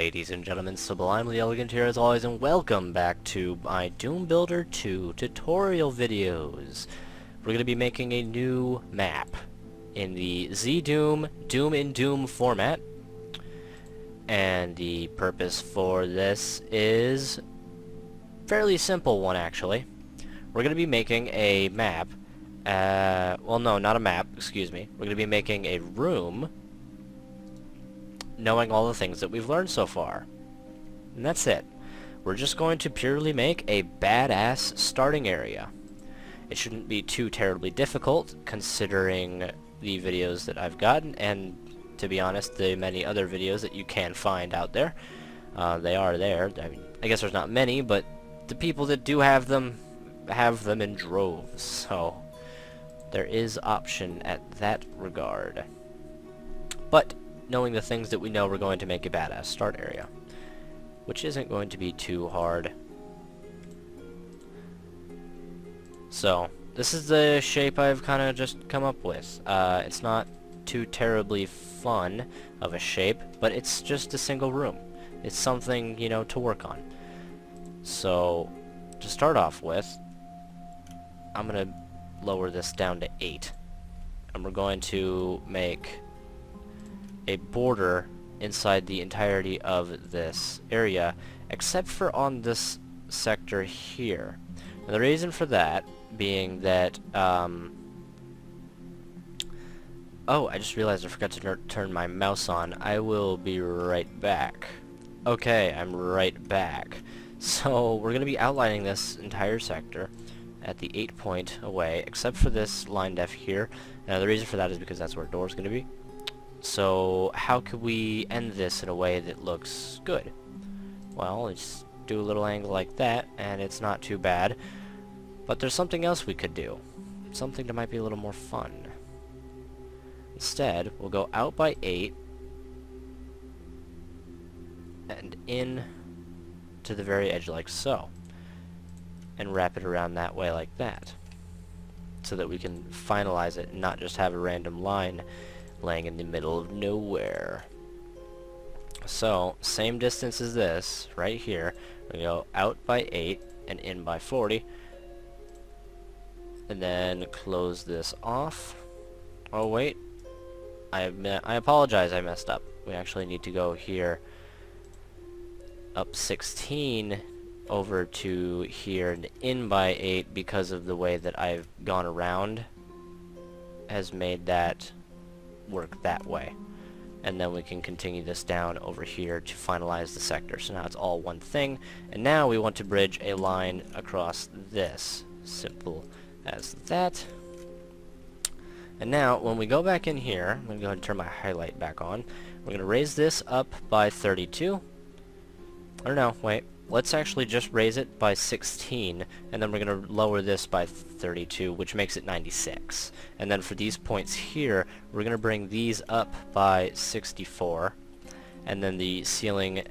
Ladies and gentlemen, Sublimely Elegant here as always, and welcome back to my Doom Builder 2 tutorial videos. We're going to be making a new map in the Z-Doom, Doom in Doom format. And the purpose for this is fairly simple one, actually. We're going to be making a map, well no, not a map, excuse me. We're going to be making a room knowing all the things that we've learned so far. And that's it. We're just going to purely make a badass starting area. It shouldn't be too terribly difficult considering the videos that I've gotten, and to be honest, the many other videos that you can find out there. They are there. I mean, I guess there's not many, but the people that do have them in droves, so there is option at that regard. But knowing the things that we know, we're going to make a badass start area, which isn't going to be too hard. So this is the shape I've kind of just come up with. It's not too terribly fun of a shape, but it's just a single room. It's something, you know, to work on. So to start off with, I'm gonna lower this down to 8, and we're going to make a border inside the entirety of this area, except for on this sector here. Now, the reason for that being that, oh, I just realized I forgot to turn my mouse on. I will be right back. Okay, I'm right back. So, we're going to be outlining this entire sector at the 8 point away, except for this line def here. Now, the reason for that is because that's where a door is going to be. So how could we end this in a way that looks good? Well, let's do a little angle like that, and it's not too bad. But there's something else we could do. Something that might be a little more fun. Instead, we'll go out by 8 and in to the very edge like so. And wrap it around that way like that. So that we can finalize it and not just have a random line laying in the middle of nowhere. So, same distance as this, right here. We go out by 8 and in by 40. And then close this off. Oh wait, I apologize, I messed up. We actually need to go here up 16 over to here and in by 8, because of the way that I've gone around has made that work that way. And then we can continue this down over here to finalize the sector. So now it's all one thing, and now we want to bridge a line across this. Simple as that. And now when we go back in here, I'm going to go ahead and turn my highlight back on. We're going to raise this up by 32. Or no, wait. Let's actually just raise it by 16, and then we're going to lower this by 32, which makes it 96. And then for these points here, we're going to bring these up by 64, and then the ceiling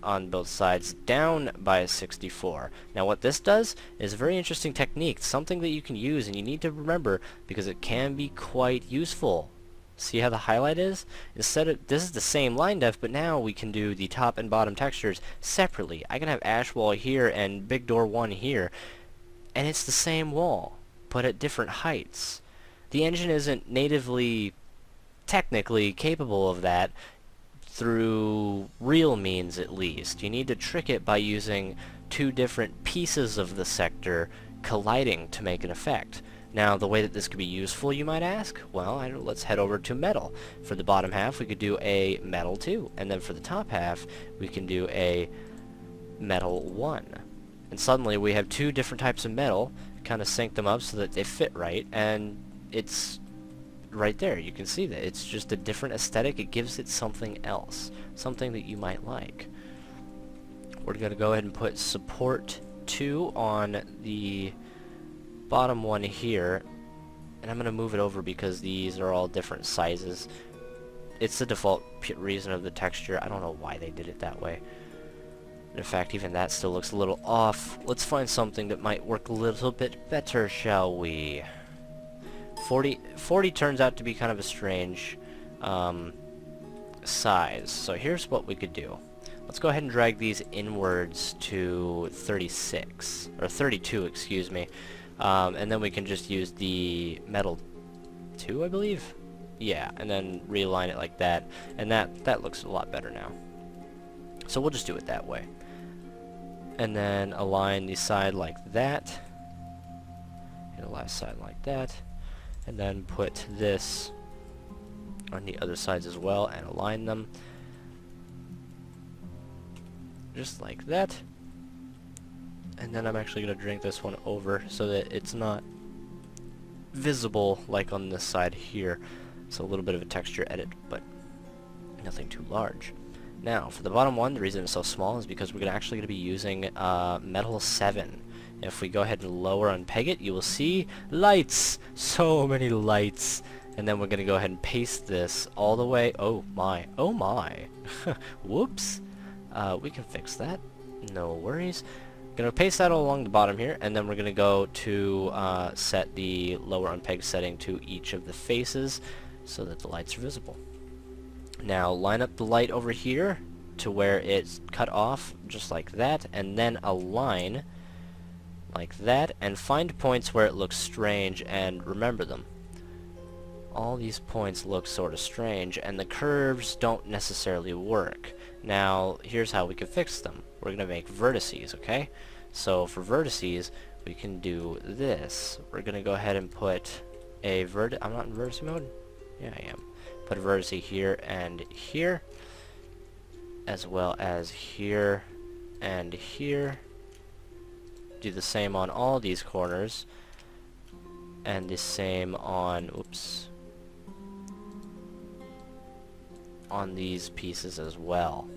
on both sides down by 64. Now what this does is a very interesting technique, something that you can use, and you need to remember because it can be quite useful. See how the highlight is? Instead of, this is the same line def, but now we can do the top and bottom textures separately. I can have ash wall here and big door 1 here, and it's the same wall, but at different heights. The engine isn't natively, technically capable of that through real means, at least. You need to trick it by using two different pieces of the sector colliding to make an effect. Now, the way that this could be useful, you might ask? Well, let's head over to metal. For the bottom half, we could do a metal 2. And then for the top half, we can do a metal 1. And suddenly, we have two different types of metal, kind of sync them up so that they fit right, and it's right there. You can see that. It's just a different aesthetic. It gives it something else, something that you might like. We're going to go ahead and put support 2 on the bottom one here, and I'm going to move it over because these are all different sizes. It's the default reason of the texture. I don't know why they did it that way. In fact, even that still looks a little off. Let's find something that might work a little bit better, shall we? 40 turns out to be kind of a strange size. So here's what we could do. Let's go ahead and drag these inwards to 36, or 32, excuse me. And then we can just use the metal 2, I believe? Yeah, and then realign it like that. And that looks a lot better now. So we'll just do it that way. And then align the side like that. And the last side like that. And then put this on the other sides as well and align them. Just like that. And then I'm actually going to drink this one over so that it's not visible like on this side here. So a little bit of a texture edit, but nothing too large. Now, for the bottom one, the reason it's so small is because we're actually going to be using metal 7. If we go ahead and lower unpeg it, you will see lights! So many lights! And then we're going to go ahead and paste this all the way. Oh my. Oh my. Whoops. We can fix that. No worries. Going to paste that all along the bottom here, and then we're going to go to set the lower unpeg setting to each of the faces so that the lights are visible. Now line up the light over here to where it's cut off, just like that, and then align like that, and find points where it looks strange and remember them. All these points look sort of strange, and the curves don't necessarily work. Now, here's how we can fix them. We're going to make vertices, okay? So for vertices, we can do this. We're going to go ahead and put a I'm not in vertex mode? Yeah, I am. Put a vertex here and here, as well as here and here. Do the same on all these corners, and the same on, oops, on these pieces as well.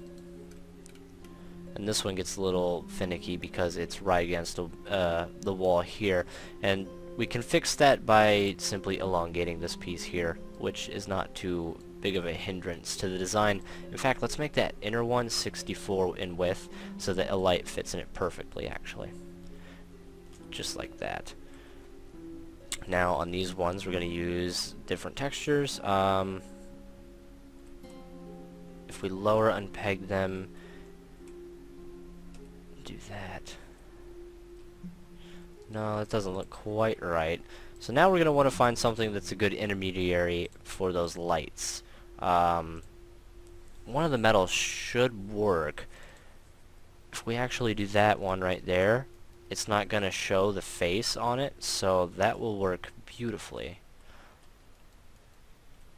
And this one gets a little finicky because it's right against the wall here, and we can fix that by simply elongating this piece here, which is not too big of a hindrance to the design. In fact, let's make that inner one 64 in width so that a light fits in it perfectly, actually. Just like that. Now on these ones we're going to use different textures. If we lower unpeg them, do that. No, it doesn't look quite right. So now we're going to want to find something that's a good intermediary for those lights. One of the metals should work. If we actually do that one right there, it's not going to show the face on it, so that will work beautifully.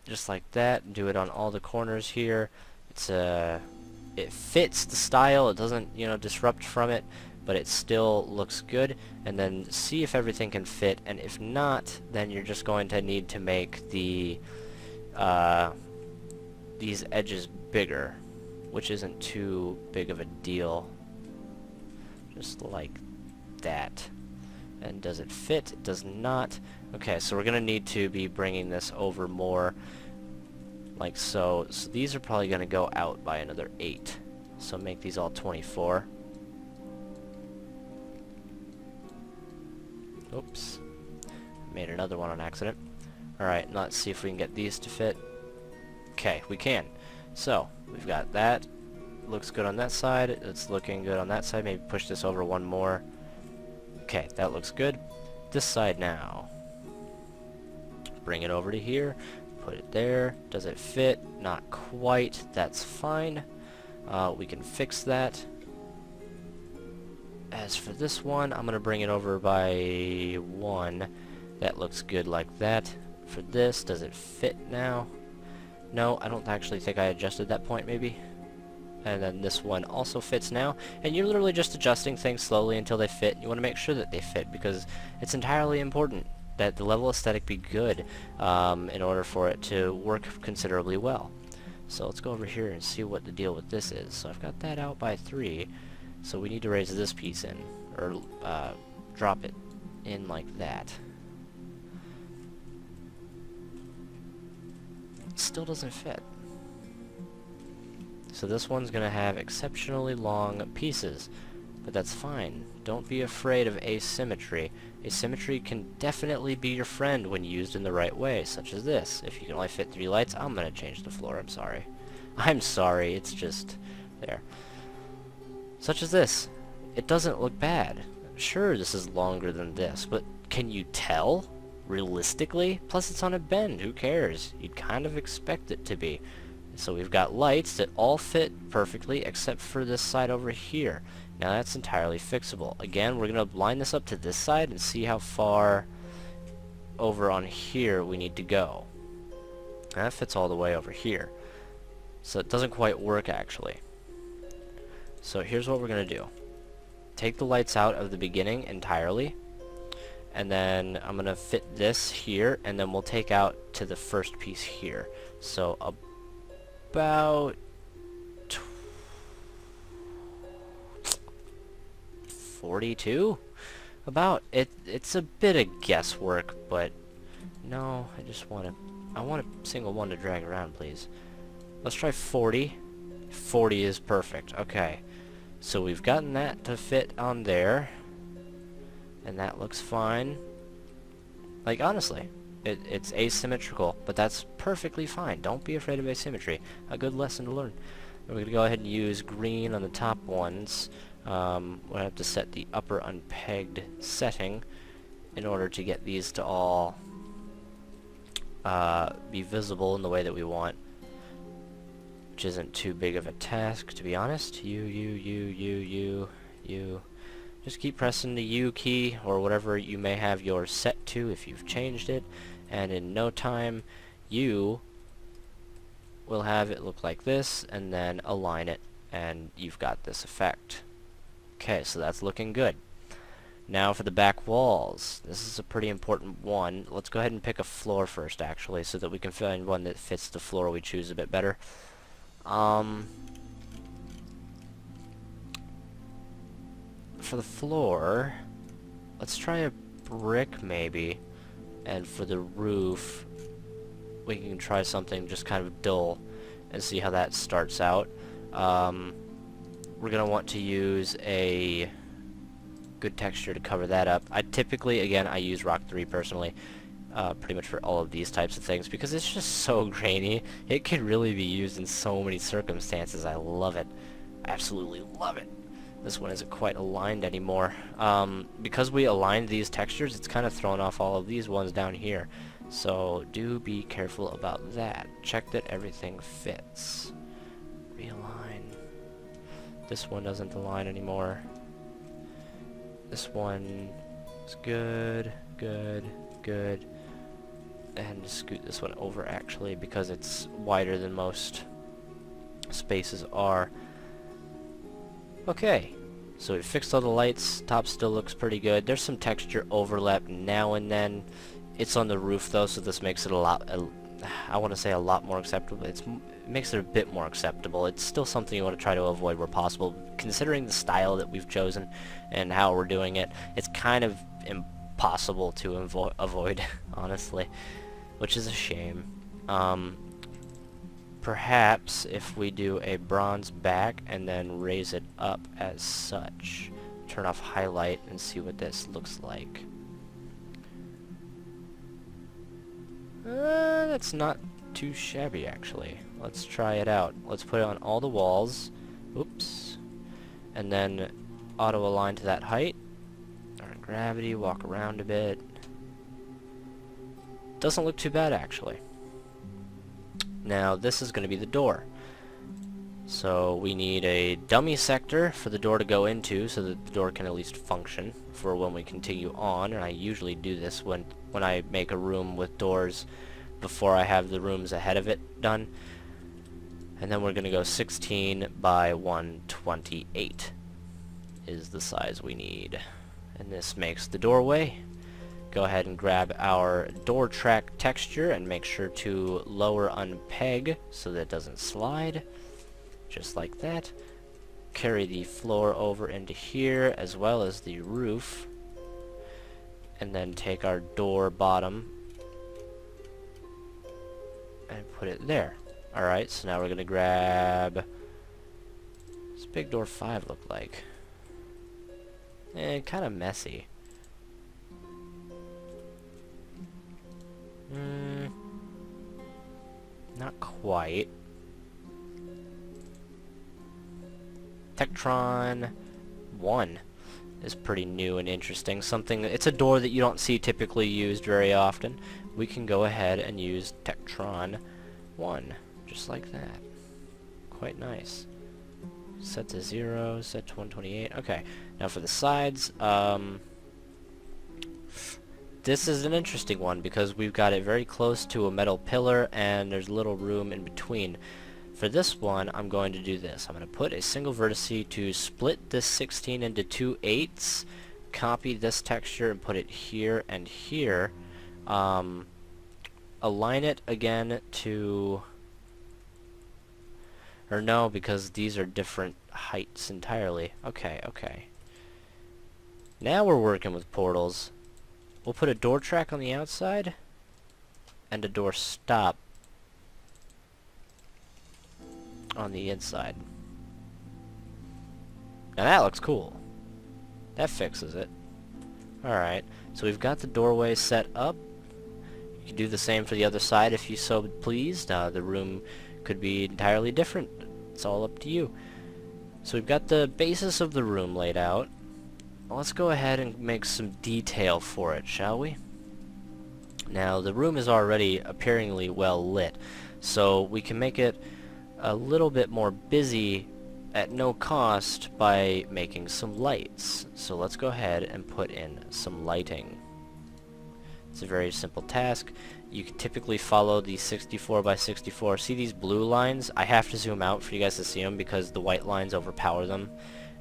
Just like that. Do it on all the corners here. It fits the style. It doesn't, disrupt from it, but it still looks good. And then see if everything can fit, and if not, then you're just going to need to make the these edges bigger, which isn't too big of a deal. Just like that. And does it fit? It does not. Okay, so we're going to need to be bringing this over more, like so. So these are probably going to go out by another 8. So make these all 24. Oops. Made another one on accident. Alright, let's see if we can get these to fit. Okay, we can. So, we've got that. Looks good on that side. It's looking good on that side. Maybe push this over one more. Okay, that looks good. This side now. Bring it over to here. Put it there. Does it fit? Not quite. That's fine. We can fix that. As for this one, I'm going to bring it over by 1. That looks good like that. For this, does it fit now? No, I don't actually think I adjusted that point, maybe. And then this one also fits now. And you're literally just adjusting things slowly until they fit. You want to make sure that they fit, because it's entirely important that the level aesthetic be good in order for it to work considerably well. So let's go over here and see what the deal with this is. So I've got that out by 3. So we need to raise this piece in, or drop it in like that. Still doesn't fit. So this one's going to have exceptionally long pieces, but that's fine. Don't be afraid of asymmetry. Asymmetry can definitely be your friend when used in the right way, such as this. If you can only fit 3 lights, I'm going to change the floor, I'm sorry. I'm sorry, it's just there. Such as this. It doesn't look bad. Sure, this is longer than this, but can you tell? Realistically? Plus it's on a bend, who cares? You'd kind of expect it to be. So we've got lights that all fit perfectly except for this side over here. Now that's entirely fixable. Again, we're going to line this up to this side and see how far over on here we need to go. That fits all the way over here. So it doesn't quite work actually. So here's what we're going to do. Take the lights out of the beginning entirely, and then I'm going to fit this here, and then we'll take out to the first piece here. So about 42? About. It's a bit of guesswork, but no, I want a single one to drag around, please. Let's try 40. 40 is perfect. Okay. So we've gotten that to fit on there, and that looks fine. Like, honestly, it's asymmetrical, but that's perfectly fine. Don't be afraid of asymmetry. A good lesson to learn. We're going to go ahead and use green on the top ones. We'll have to set the upper unpegged setting in order to get these to all be visible in the way that we want. Which isn't too big of a task, to be honest. You. Just keep pressing the U key, or whatever you may have yours set to if you've changed it, and in no time, you will have it look like this, and then align it, and you've got this effect. Okay, so that's looking good. Now for the back walls. This is a pretty important one. Let's go ahead and pick a floor first, actually, so that we can find one that fits the floor we choose a bit better. For the floor, let's try a brick maybe, and for the roof we can try something just kind of dull and see how that starts out. We're gonna want to use a good texture to cover that up. I typically, again, I use Rock 3 personally, pretty much for all of these types of things, because it's just so grainy. It could really be used in so many circumstances. I love it. I absolutely love it. This one isn't quite aligned anymore. Because we aligned these textures, it's kind of thrown off all of these ones down here. So do be careful about that. Check that everything fits. Realign. This one doesn't align anymore. This one is good, good, good. And scoot this one over actually, because it's wider than most spaces are. Okay, so we fixed all the lights. Top still looks pretty good. There's some texture overlap now and then. It's on the roof though, so this makes it I want to say a lot more acceptable. It makes it a bit more acceptable. It's still something you want to try to avoid where possible. Considering the style that we've chosen and how we're doing it, it's kind of impossible to avoid, honestly, which is a shame. Perhaps if we do a bronze back and then raise it up as such, turn off highlight and see what this looks like. That's not too shabby actually. Let's try it out. Let's put it on all the walls. Oops. And then auto align to that height. Turn gravity, walk around a bit. Doesn't look too bad actually. Now this is going to be the door. So we need a dummy sector for the door to go into so that the door can at least function for when we continue on. And I usually do this when I make a room with doors before I have the rooms ahead of it done. And then we're going to go 16 by 128 is the size we need. And this makes the doorway. Go ahead and grab our door track texture and make sure to lower unpeg so that it doesn't slide. Just like that. Carry the floor over into here as well as the roof. And then take our door bottom and put it there. Alright, so now we're going to grab... What's big door 5 look like? Kind of messy. Not quite. Tectron 1 is pretty new and interesting. It's a door that you don't see typically used very often. We can go ahead and use Tectron 1, just like that. Quite nice. Set to 0, set to 128. Okay, now for the sides, this is an interesting one because we've got it very close to a metal pillar and there's little room in between. For this one, I'm going to do this. I'm going to put a single vertice to split this 16 into 2/8, copy this texture and put it here and here. Align it again to... Or no, because these are different heights entirely. Okay, okay. Now we're working with portals. We'll put a door track on the outside and a door stop on the inside. Now that looks cool. That fixes it. Alright, so we've got the doorway set up. You can do the same for the other side if you so pleased. The room could be entirely different. It's all up to you. So we've got the basis of the room laid out. Let's go ahead and make some detail for it, shall we? Now the room is already appearingly well lit, so we can make it a little bit more busy at no cost by making some lights. So let's go ahead and put in some lighting. It's a very simple task. You can typically follow the 64 by 64. See these blue lines? I have to zoom out for you guys to see them because the white lines overpower them,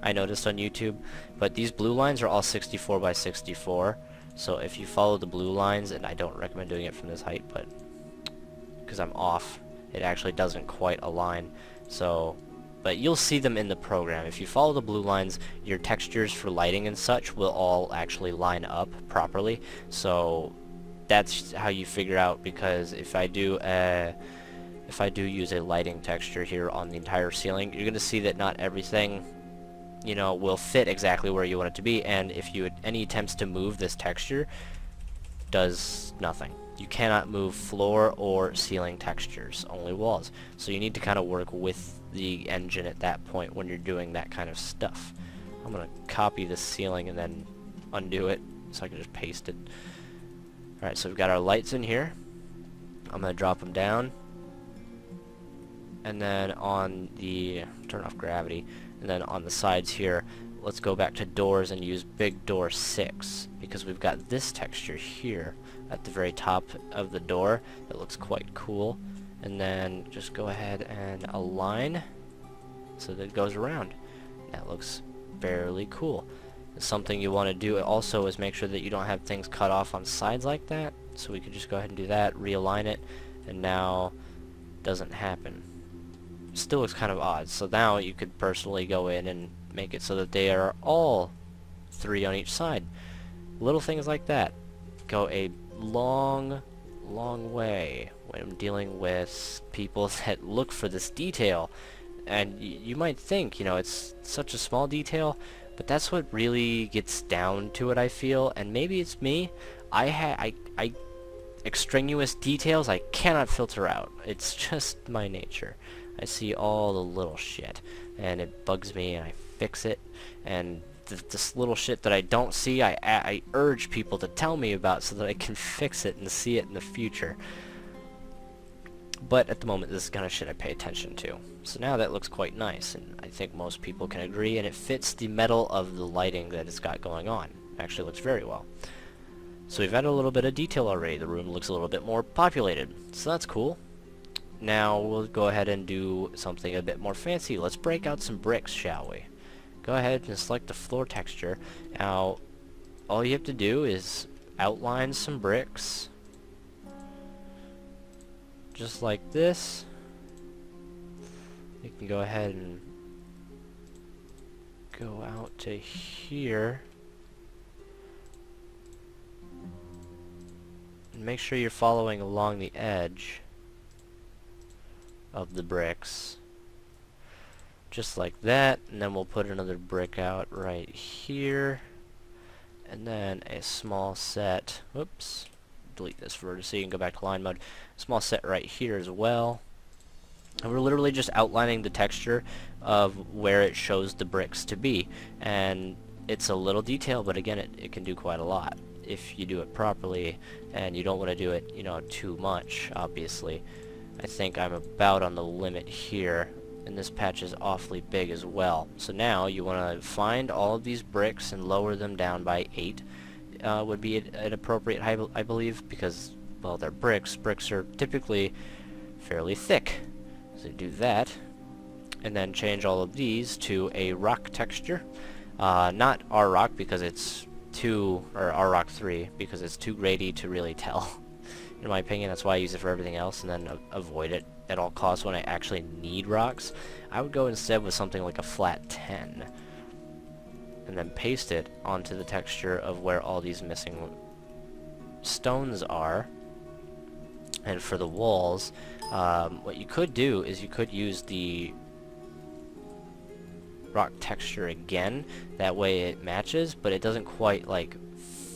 I noticed on YouTube. But these blue lines are all 64 by 64. So if you follow the blue lines, and I don't recommend doing it from this height, but because I'm off, it actually doesn't quite align. So, but you'll see them in the program. If you follow the blue lines, your textures for lighting and such will all actually line up properly. So that's how you figure out, because if I do use a lighting texture here on the entire ceiling, you're gonna see that not everything, you know, will fit exactly where you want it to be, and if you any attempts to move this texture, does nothing. You cannot move floor or ceiling textures, only walls. So you need to kind of work with the engine at that point when you're doing that kind of stuff. I'm gonna copy the ceiling and then undo it so I can just paste it. Alright, so we've got our lights in here. I'm gonna drop them down, and then on the turn off gravity, and then on the sides here, let's go back to doors and use big door 6, because we've got this texture here at the very top of the door that looks quite cool. And then just go ahead and align so that it goes around. That looks fairly cool. Something you want to do also is make sure that you don't have things cut off on sides like that. So we could just go ahead and do that, realign it, and now it doesn't happen. Still looks kind of odd. So now you could personally go in and make it so that they are all 3 on each side. Little things like that go a long way when I'm dealing with people that look for this detail. And you might think, you know, it's such a small detail, but that's what really gets down to it, I feel. And maybe it's me. Extraneous details I cannot filter out. It's just my nature. I see all the little shit, and it bugs me, and I fix it. And this little shit that I don't see, I urge people to tell me about so that I can fix it and see it in the future. But at the moment, this is the kind of shit I pay attention to. So now that looks quite nice, and I think most people can agree, and it fits the metal of the lighting that it's got going on. It actually looks very well. So we've added a little bit of detail already. The room looks a little bit more populated, so that's cool. Now we'll go ahead and do something a bit more fancy. Let's break out some bricks, shall we? Go ahead and select the floor texture. Now, all you have to do is outline some bricks, just like this. You can go ahead and go out to here. And make sure you're following along the edge of the bricks. Just like that, and then we'll put another brick out right here, and then a small set, whoops, delete this vertex and go back to line mode, small set right here as well, And we're literally just outlining the texture of where it shows the bricks to be. And it's a little detail, but again, it can do quite a lot if you do it properly, and you don't want to do it, you know, too much, obviously. I think I'm about on the limit here, and this patch is awfully big as well. So now you want to find all of these bricks and lower them down by 8 would be an appropriate height, I believe, because, well, they're bricks. Bricks are typically fairly thick. So do that, and then change all of these to a rock texture. Not R rock because it's too, or R rock 3 because it's too grady to really tell. In my opinion, that's why I use it for everything else, and then avoid it at all costs when I actually need rocks. I would go instead with something like a flat 10, and then paste it onto the texture of where all these missing stones are. And for the walls, what you could do is you could use the rock texture again. That way it matches, but it doesn't quite like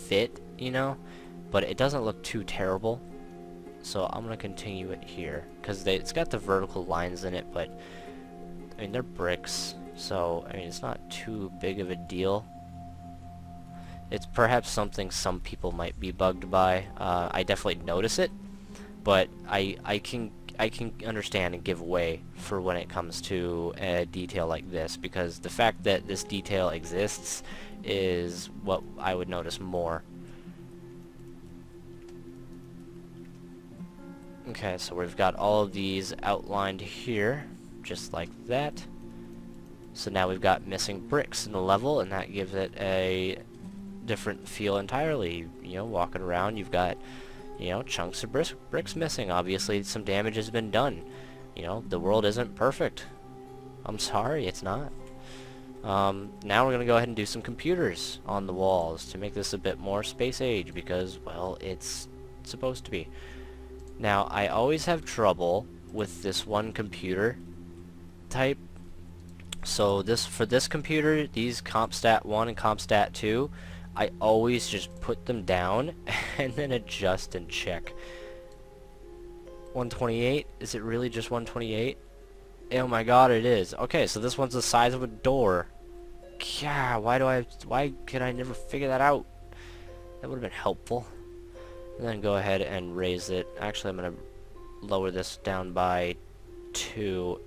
fit, you know? But it doesn't look too terrible. So I'm gonna continue it here because it's got the vertical lines in it, but I mean they're bricks, so I mean it's not too big of a deal. It's perhaps something some people might be bugged by. I definitely notice it, but I can understand and give way for when it comes to a detail like this, because the fact that this detail exists is what I would notice more. Okay, so we've got all of these outlined here, just like that. So now we've got missing bricks in the level, and that gives it a different feel entirely. You know, walking around, you've got, you know, chunks of bricks missing. Obviously, some damage has been done. You know, the world isn't perfect. I'm sorry, it's not. Now we're going to go ahead and do some computers on the walls to make this a bit more space age, because, well, it's supposed to be. Now, I always have trouble with this one computer type. So for this computer, these compstat 1 and compstat 2, I always just put them down and then adjust and check. 128? Is it really just 128? Oh my god, it is. Okay, so this one's the size of a door. Yeah, why could I never figure that out? That would have been helpful. And then go ahead and raise it. Actually, I'm going to lower this down by 2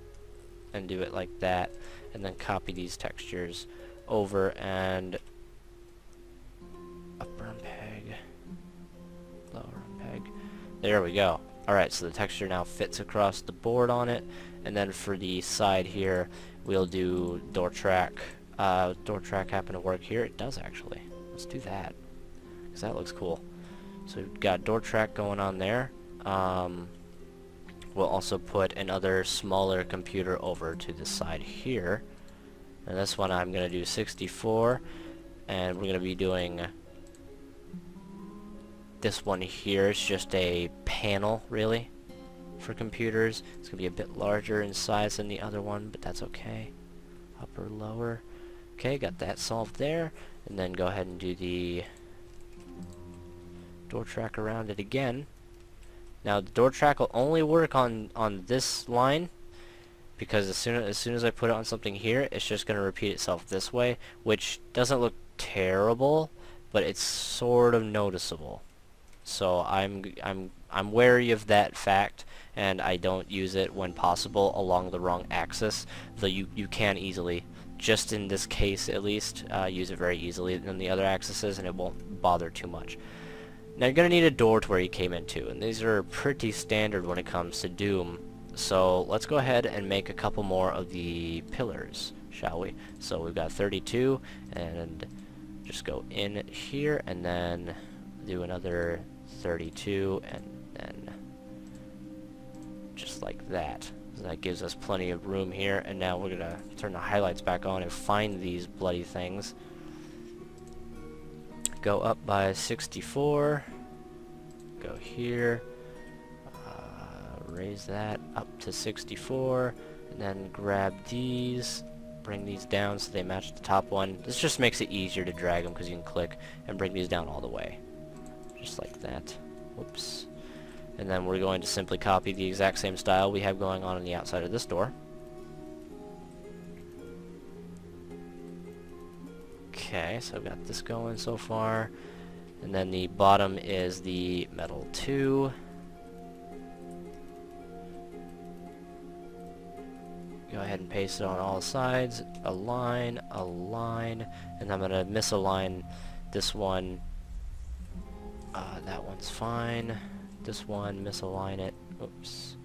and do it like that. And then copy these textures over and upper peg, lower peg. There we go. Alright, so the texture now fits across the board on it. And then for the side here, we'll do door track. Door track happen to work here? It does actually. Let's do that, because that looks cool. So we've got door track going on there. We'll also put another smaller computer over to the side here. And this one I'm going to do 64. And we're going to be doing this one here. It's just a panel, really, for computers. It's going to be a bit larger in size than the other one, but that's okay. Upper, lower. Okay, got that solved there. And then go ahead and do the door track around it again. Now the door track will only work on this line, because as soon as I put it on something here, it's just going to repeat itself this way, which doesn't look terrible, but it's sort of noticeable. So I'm wary of that fact, and I don't use it when possible along the wrong axis, though you can easily, just in this case at least, use it very easily in the other axes, and it won't bother too much. Now you're going to need a door to where you came into, and these are pretty standard when it comes to Doom. So let's go ahead and make a couple more of the pillars, shall we? So we've got 32, and just go in here, and then do another 32, and then just like that. So that gives us plenty of room here, and now we're going to turn the highlights back on and find these bloody things. Go up by 64, go here, raise that up to 64, and then grab these, bring these down so they match the top one. This just makes it easier to drag them because you can click and bring these down all the way, just like that. Whoops. And then we're going to simply copy the exact same style we have going on the outside of this door. Okay, so I've got this going so far. And then the bottom is the metal 2. Go ahead and paste it on all sides. Align, align, and I'm going to misalign this one. That one's fine. This one, misalign it. Oops.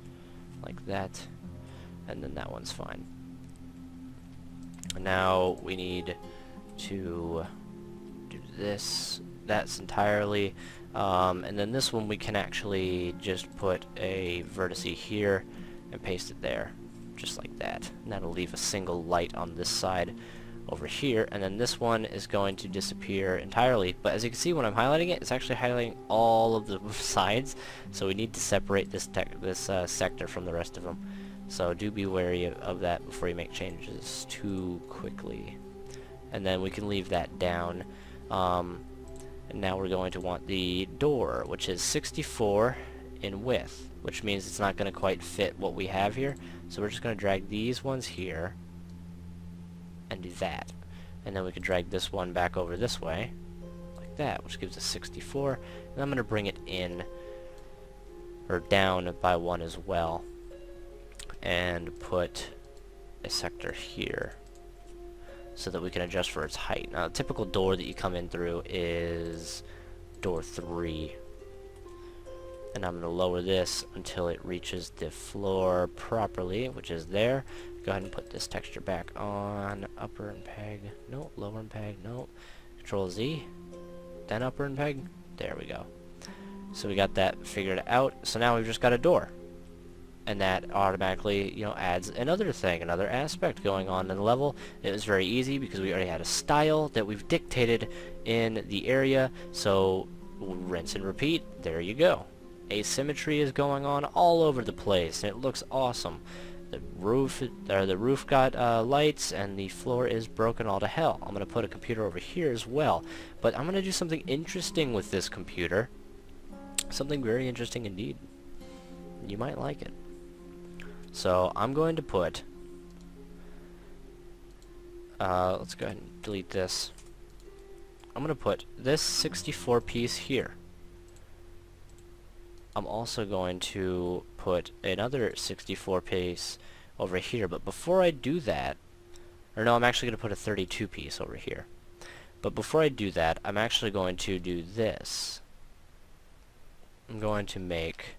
Like that. And then that one's fine. And now we need to do this. That's entirely. And then this one we can actually just put a vertex here and paste it there. Just like that. And that'll leave a single light on this side over here, and then this one is going to disappear entirely. But as you can see, when I'm highlighting it, it's actually highlighting all of the sides, so we need to separate this sector from the rest of them. So do be wary of that before you make changes too quickly. And then we can leave that down. And now we're going to want the door, which is 64 in width, which means it's not going to quite fit what we have here. So we're just going to drag these ones here and do that. And then we can drag this one back over this way, like that, which gives us 64. And I'm going to bring it in, or down by 1 as well, and put a sector here, so that we can adjust for its height. Now, a typical door that you come in through is door 3. And I'm going to lower this until it reaches the floor properly, which is there. Go ahead and put this texture back on. Upper and peg. No, lower and peg. No. Control Z. Then upper and peg. There we go. So we got that figured out. So now we've just got a door. And that automatically, you know, adds another thing, another aspect going on in the level. It was very easy because we already had a style that we've dictated in the area. So rinse and repeat. There you go. Asymmetry is going on all over the place, and it looks awesome. The roof got lights, and the floor is broken all to hell. I'm going to put a computer over here as well, but I'm going to do something interesting with this computer. Something very interesting indeed. You might like it. So I'm going to put, let's go ahead and delete this. I'm going to put this 64 piece here. I'm also going to put another 64 piece over here, but before I do that, or no, I'm actually going to put a 32 piece over here. But before I do that, I'm actually going to do this. I'm going to make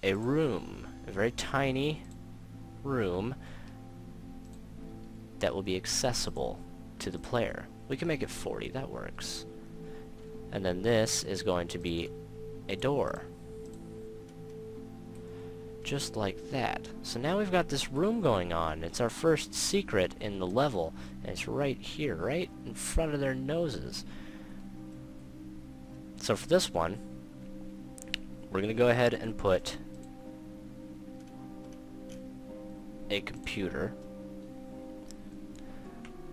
a room, a very tiny room that will be accessible to the player. We can make it 40, that works. And then this is going to be a door. Just like that. So now we've got this room going on. It's our first secret in the level, and it's right here, right in front of their noses. So for this one, we're going to go ahead and put a computer.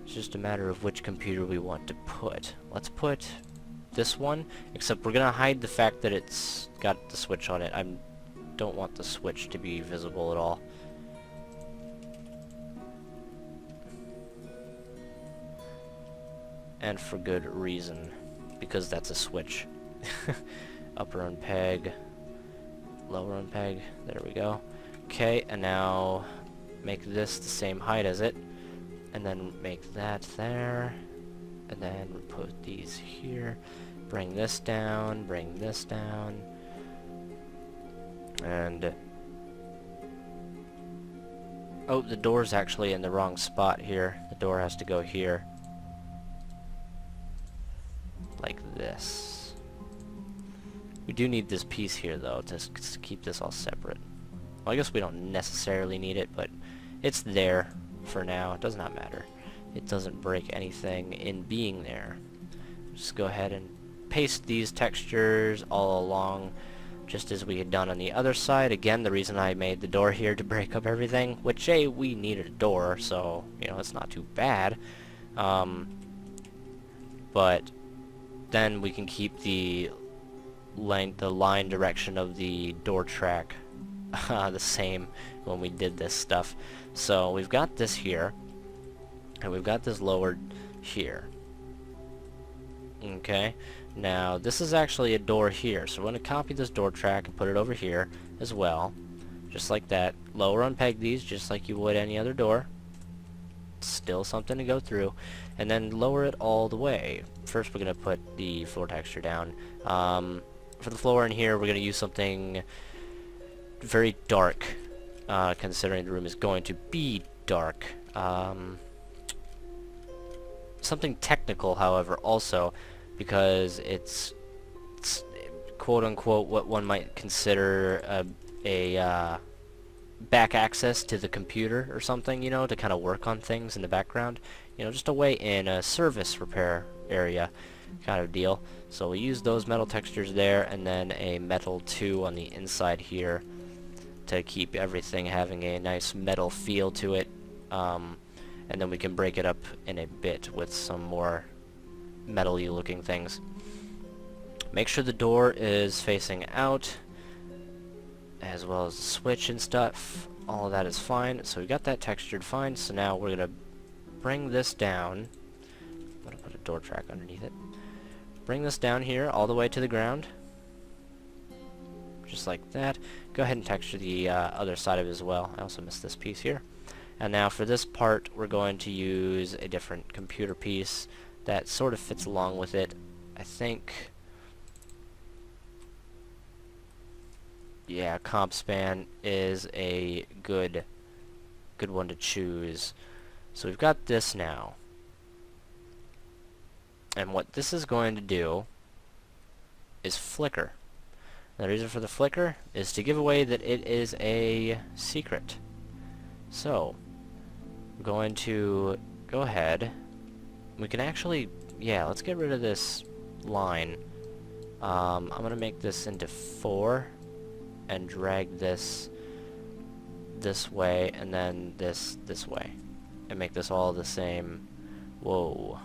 It's just a matter of which computer we want to put. Let's put this one, except we're going to hide the fact that it's got the switch on it. I don't want the switch to be visible at all. And for good reason, because that's a switch. Upper unpeg, lower unpeg, there we go. Okay, and now make this the same height as it, and then make that there, and then put these here, bring this down, and oh, the door's actually in the wrong spot here. The door has to go here, like this. We do need this piece here though to keep this all separate. Well, I guess we don't necessarily need it, but it's there for now. It does not matter. It doesn't break anything in being there. Just go ahead and paste these textures all along, just as we had done on the other side. Again, the reason I made the door here to break up everything, which, hey, we needed a door, so, you know, it's not too bad. But then we can keep the the line direction of the door track the same when we did this stuff. So we've got this here, and we've got this lowered here. Okay, now this is actually a door here, so we're going to copy this door track and put it over here as well, just like that. Lower unpeg these just like you would any other door. Still something to go through, and then lower it all the way. First we're going to put the floor texture down. For the floor in here we're going to use something very dark, considering the room is going to be dark. Something technical, however, also, because it's quote-unquote what one might consider a back access to the computer or something, you know, to kind of work on things in the background. You know, just a way in, a service repair area kind of deal. So we use those metal textures there, and then a metal 2 on the inside here to keep everything having a nice metal feel to it. And then we can break it up in a bit with some more metal-y looking things. Make sure the door is facing out, as well as the switch and stuff. All of that is fine. So we got that textured fine. So now we're gonna bring this down. I'm gonna put a door track underneath it. Bring this down here all the way to the ground, just like that. Go ahead and texture the other side of it as well. I also missed this piece here. And now for this part we're going to use a different computer piece that sort of fits along with it. I think, yeah, comp span is a good one to choose. So we've got this now, and what this is going to do is flicker. The reason for the flicker is to give away that it is a secret. So we're going to go ahead. We can actually, yeah, let's get rid of this line. I'm gonna make this into 4 and drag this way, and then this way, and make this all the same. Whoa.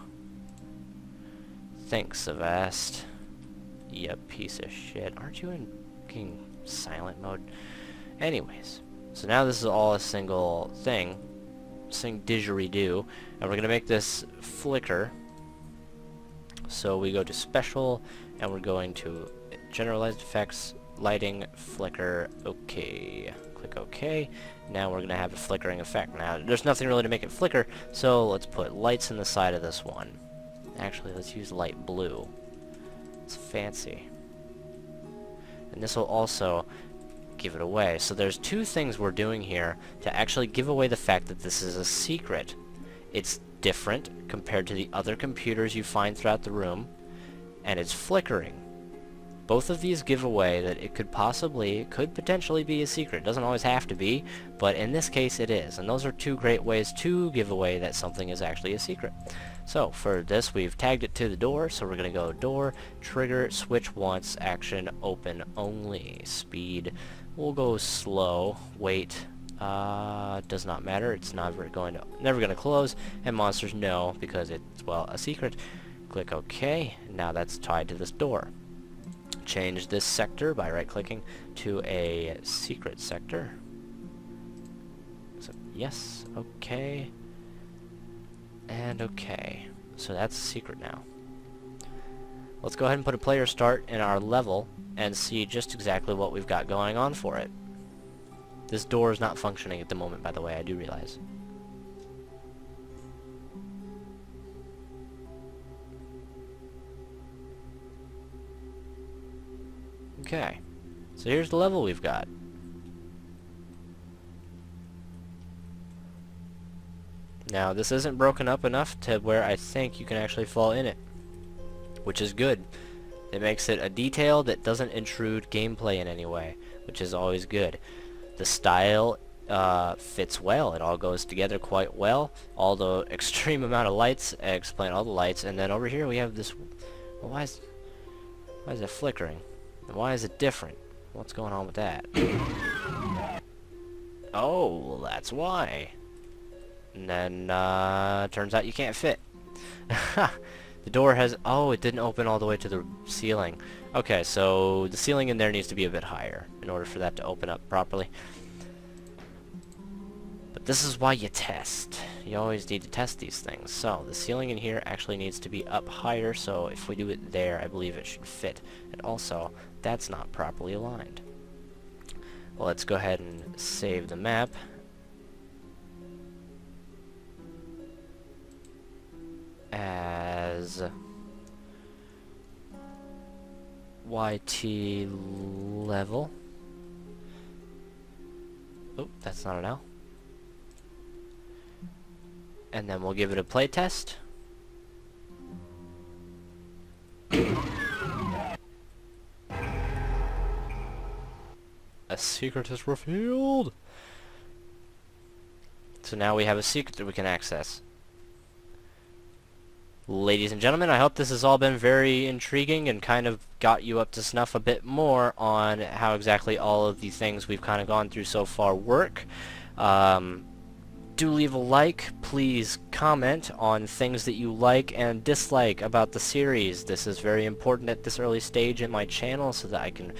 Thanks, Avast. You piece of shit. Aren't you in fucking silent mode? Anyways, so now this is all a single thing. Sing didgeridoo, and we're gonna make this flicker. So we go to special, and we're going to generalized effects, lighting, flicker. Okay, click OK. Now we're gonna have a flickering effect. Now there's nothing really to make it flicker, so let's put lights in the side of this one. Actually, let's use light blue. It's fancy, and this will also give it away. So there's two things we're doing here to actually give away the fact that this is a secret. It's different compared to the other computers you find throughout the room, and it's flickering. Both of these give away that it could potentially be a secret. It doesn't always have to be, but in this case it is. And those are two great ways to give away that something is actually a secret. So for this we've tagged it to the door, so we're going to go door, trigger, switch once, action, open only, speed. We'll go slow, wait, does not matter, it's never going to close, and monsters no, because it's, well, a secret. Click OK, now that's tied to this door. Change this sector by right-clicking to a secret sector. So yes, OK, and OK. So that's a secret now. Let's go ahead and put a player start in our level and see just exactly what we've got going on for it. This door is not functioning at the moment, by the way, I do realize. Okay, so here's the level we've got. Now, this isn't broken up enough to where I think you can actually fall in it, which is good. It makes it a detail that doesn't intrude gameplay in any way, which is always good. The style fits well. It all goes together quite well. All the extreme amount of lights explain all the lights, and then over here we have this. Well, why is it flickering? And why is it different? What's going on with that? Oh, well, that's why. And then turns out you can't fit. The door has... Oh, it didn't open all the way to the ceiling. Okay, so the ceiling in there needs to be a bit higher in order for that to open up properly. But this is why you test. You always need to test these things. So, the ceiling in here actually needs to be up higher, so if we do it there, I believe it should fit. And also, that's not properly aligned. Well, let's go ahead and save the map. As YT level. Oh, that's not an L. And then we'll give it a playtest. A secret is revealed! So now we have a secret that we can access. Ladies and gentlemen, I hope this has all been very intriguing and kind of got you up to snuff a bit more on how exactly all of the things we've kind of gone through so far work. Do leave a like. Please comment on things that you like and dislike about the series. This is very important at this early stage in my channel so that I can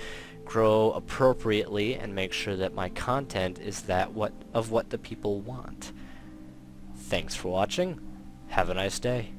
grow appropriately and make sure that my content is what the people want. Thanks for watching. Have a nice day.